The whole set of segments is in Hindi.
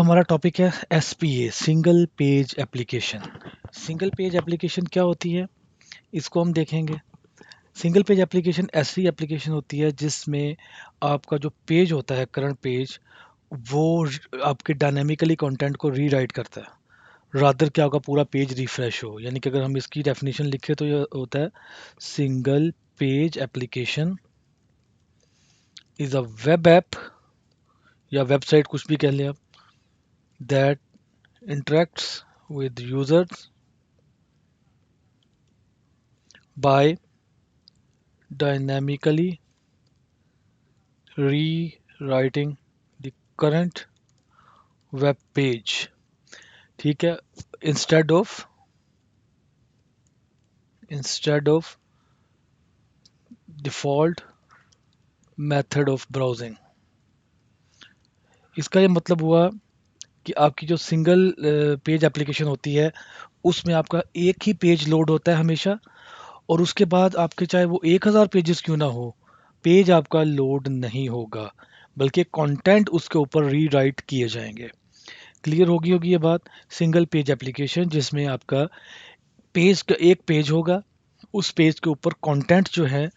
हमारा टॉपिक है SPA, single page application. Single page application क्या होती है, इसको हम देखेंगे। सिंगल पेज एप्लीकेशन ऐसी एप्लीकेशन होती है जिसमें आपका जो पेज होता है, करंट पेज, वो आपके डायनेमिकली कंटेंट को रीराइट करता है। रादर क्या होगा, पूरा पेज रिफ्रेश हो। यानी कि अगर हम इसकी डेफिनेशन लिखें तो ये होता है, single page application is a web app या वेबसाइट, कुछ भी कह लें आप, that interacts with users by dynamically rewriting the current web page। ठीक है, instead of instead of default method of browsing. इसका ये मतलब हुआ कि आपकी जो सिंगल पेज एप्लीकेशन होती है, उसमें आपका एक ही पेज लोड होता है हमेशा, और उसके बाद आपके चाहे वो 1000 पेजेस क्यों ना हो, पेज आपका लोड नहीं होगा, बल्कि कंटेंट उसके ऊपर रीराइट किए जाएंगे। क्लियर होगी ये बात। सिंगल पेज एप्लीकेशन जिसमें आपका पेज का एक पेज होगा, उस पेज के ऊपर कंटेंट जो है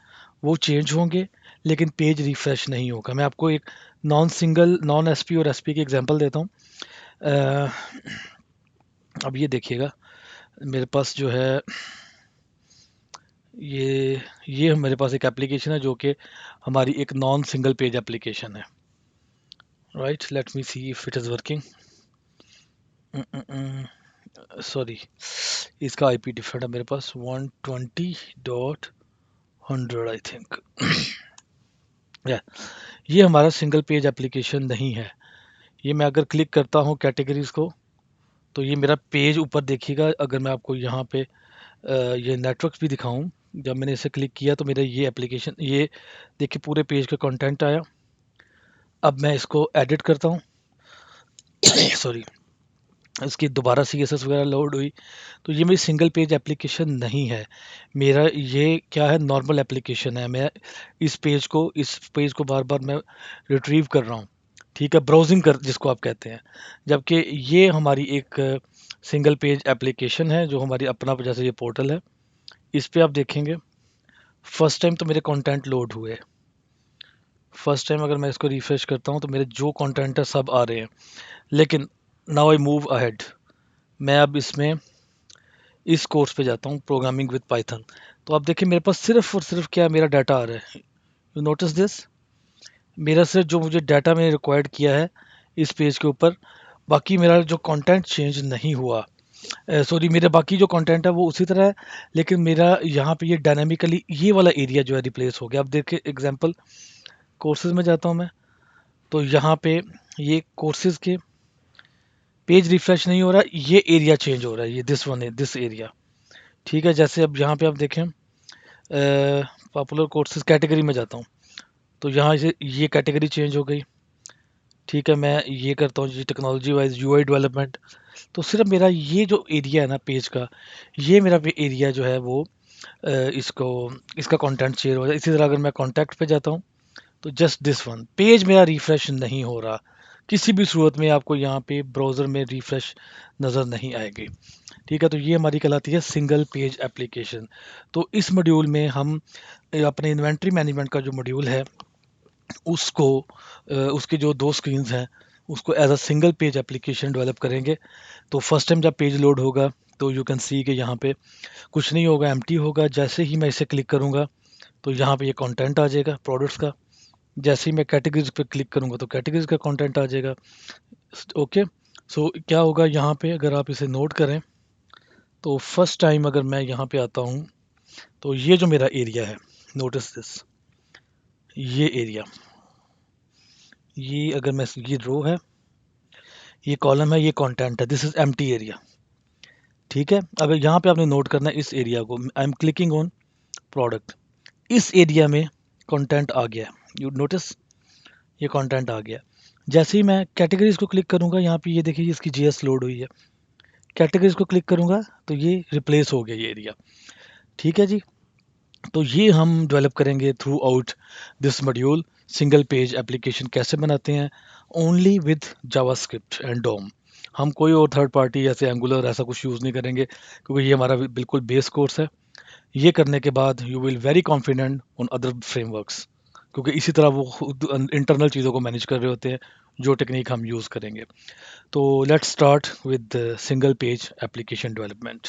वो चेंज होंगे, लेकिन पेज रिफ्रेश नहीं होगा। मैं आपको एक नॉन एसपी और एसपी की एग्जांपल देता हूँ। अ, अब ये देखिएगा, मेरे पास जो है, ये मेरे पास एक एप्लीकेशन है जो कि हमारी एक नॉन सिंगल पेज एप्लीकेशन है। Right, let me see if it is working. Sorry, इसका आईपी डिफरेंट है, मेरे पास 120.100 आई थिंक। या, ये हमारा सिंगल पेज एप्लीकेशन नहीं है। ये मैं अगर क्लिक करता हूँ कैटेगरीज को, तो ये मेरा पेज ऊपर देखिएगा। अगर मैं आपको यहाँ पे ये नेटवर्क्स भी दिखाऊं, जब मैंने इसे क्लिक किया तो मेरा ये एप्लीकेशन, ये देखिए पूरे पेज का कंटेंट आया। अब मैं इसको एडिट करता हूँ। सॉरी, इसकी दोबारा सीएसएस वगैरह लोड हुई, तो ये मेरी सिंगल पेज एप्लीकेशन नहीं है। मेरा ये क्या है, नॉर्मल एप्लीकेशन है। मैं इस पेज को बार बार मैं रिट्रीव कर रहा हूँ। ठीक है, ब्राउजिंग कर जिसको आप कहते हैं। जबकि ये हमारी एक सिंगल पेज एप्लीकेशन है, जो हमारी अपना जैसे ये पोर्टल है। इस पे आप देखेंगे, फर्स्ट टाइम तो मेरे कंटेंट लोड हुए। फर्स्ट टाइम अगर मैं इसको रिफ्रेश करता हूँ तो मेरे जो कंटेंट है सब आ रहे हैं। लेकिन नाउ आई मूव अहेड, मैं अब इसमें इस कोर्स पे जाता हूँ, प्रोग्रामिंग विद पाइथन। तो आप देखिए, मेरे पास सिर्फ और सिर्फ क्या, मेरा डाटा आ रहा है। यू नोटिस दिस, मेरा सिर्फ जो मुझे डाटा मैंने रिक्वायर्ड किया है इस पेज के ऊपर, बाकी मेरा जो कंटेंट चेंज नहीं हुआ। सॉरी, मेरा बाकी जो कंटेंट है वो उसी तरह है, लेकिन मेरा यहाँ पे ये डायनामिकली ये वाला एरिया जो है रिप्लेस हो गया। अब देखिए एग्जांपल, कोर्सेज में जाता हूँ मैं, तो यहाँ पे ये कोर्सेज के पेज रिफ्रेश नहीं हो रहा, ये एरिया चेंज हो रहा है, ये दिस वन है, दिस एरिया। ठीक है, जैसे अब यहाँ पे आप देखें, पॉपुलर कोर्सेज कैटेगरी में जाता हूँ, तो यहाँ से ये कैटेगरी चेंज हो गई। ठीक है, मैं ये करता हूँ जी, टेक्नोलॉजी वाइज यूआई डेवलपमेंट। तो सिर्फ मेरा ये जो एरिया है ना पेज का, ये मेरा एरिया जो है वो इसको इसका कंटेंट शेयर हो जाए। इसी तरह अगर मैं कॉन्टैक्ट पे जाता हूँ, तो जस्ट दिस वन पेज मेरा रिफ्रेश नहीं हो रहा। किसी भी सूरत में आपको यहाँ पे ब्राउज़र में रिफ्रेश नज़र नहीं आएगी। ठीक है, तो ये हमारी कहलाती है सिंगल पेज एप्लीकेशन। तो इस मॉड्यूल में हम अपने इन्वेंट्री मैनेजमेंट का जो मॉड्यूल है, उसको उसके जो दो स्क्रीन्स हैं, उसको as a single page application develop करेंगे। तो फर्स्ट टाइम जब पेज लोड होगा, तो यू कैन सी कि यहाँ पे कुछ नहीं होगा, एम्प्टी होगा। जैसे ही मैं इसे क्लिक करूँगा, तो यहाँ पे ये कंटेंट आ जाएगा प्रोडक्ट्स का। जैसे ही मैं कैटेगरीज पे क्लिक करूँगा, तो कैटेगरीज का कंटेंट आ जाएगा। ओके, सो क्या होगा यहाँ पे, अगर आप इसे नोट करें, तो फर्स्ट टाइम अगर मैं यहाँ पे आता हूँ, तो ये जो मेरा एरिया है, नोटिस दिस, ये एरिया, ये अगर मैं, ये रो है, ये कॉलम है, ये कंटेंट है, दिस इज एम्प्टी एरिया। ठीक है, अगर यहाँ पे आपने नोट करना है इस एरिया को, I am clicking on product, इस एरिया में कंटेंट आ गया। यू नोटिस, ये कंटेंट आ गया। जैसे ही मैं कैटेगरीज को क्लिक करूंगा, यहाँ पे ये देखिए इसकी जीएस लोड हुई है। कैटेगरीज को क्लिक करूंगा, तो ये रिप्लेस हो गया ये एरिया। ठीक है जी, तो ये हम डेवलप करेंगे through out this module, single page application कैसे बनाते हैं, ओनली विद जावास्क्रिप्ट एंड डोम। हम कोई और थर्ड पार्टी जैसे एंगुलर ऐसा कुछ यूज़ नहीं करेंगे, क्योंकि ये हमारा बिल्कुल बेस कोर्स है। ये करने के बाद you will very confident on other frameworks, क्योंकि इसी तरह वो खुद इंटरनल चीज़ों को मैनेज कर रहे होते हैं जो टेक्निक हम यूज़ करेंगे। तो let's start with single page application development.